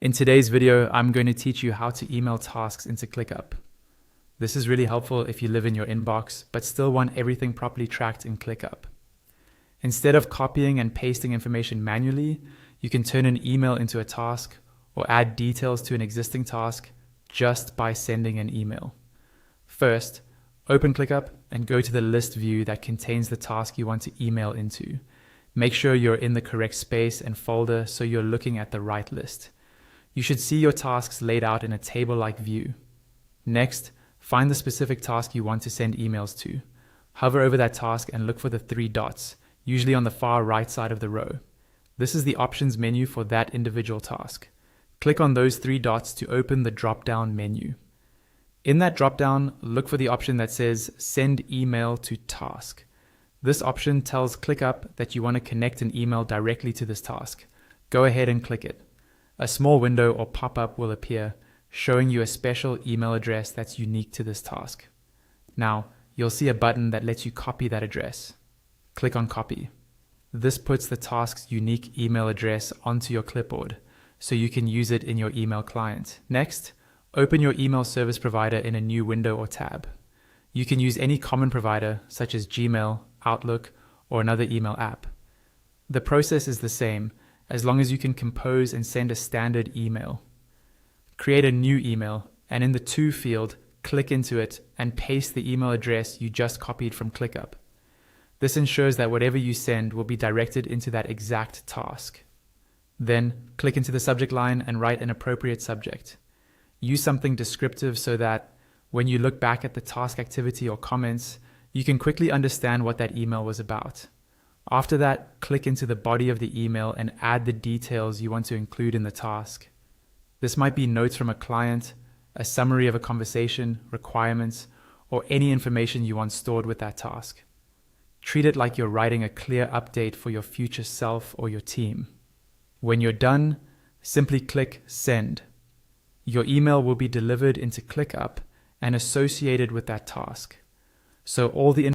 In today's video, I'm going to teach you how to email tasks into ClickUp. This is really helpful if you live in your inbox, but still want everything properly tracked in ClickUp. Instead of copying and pasting information manually, you can turn an email into a task or add details to an existing task just by sending an email. First, open ClickUp and go to the list view that contains the task you want to email into. Make sure you're in the correct space and folder so you're looking at the right list. You should see your tasks laid out in a table-like view. Next, find the specific task you want to send emails to. Hover over that task and look for the three dots, usually on the far right side of the row. This is the options menu for that individual task. Click on those three dots to open the drop-down menu. In that drop-down, look for the option that says Send Email to Task. This option tells ClickUp that you want to connect an email directly to this task. Go ahead and click it. A small window or pop-up will appear, showing you a special email address that's unique to this task. Now, you'll see a button that lets you copy that address. Click on Copy. This puts the task's unique email address onto your clipboard, so you can use it in your email client. Next, open your email service provider in a new window or tab. You can use any common provider, such as Gmail, Outlook, or another email app. The process is the same, as long as you can compose and send a standard email. Create a new email, and in the To field, click into it and paste the email address you just copied from ClickUp. This ensures that whatever you send will be directed into that exact task. Then, click into the subject line and write an appropriate subject. Use something descriptive so that, when you look back at the task activity or comments, you can quickly understand what that email was about. After that, click into the body of the email and add the details you want to include in the task. This might be notes from a client, a summary of a conversation, requirements, or any information you want stored with that task. Treat it like you're writing a clear update for your future self or your team. When you're done, simply click Send. Your email will be delivered into ClickUp and associated with that task. So all the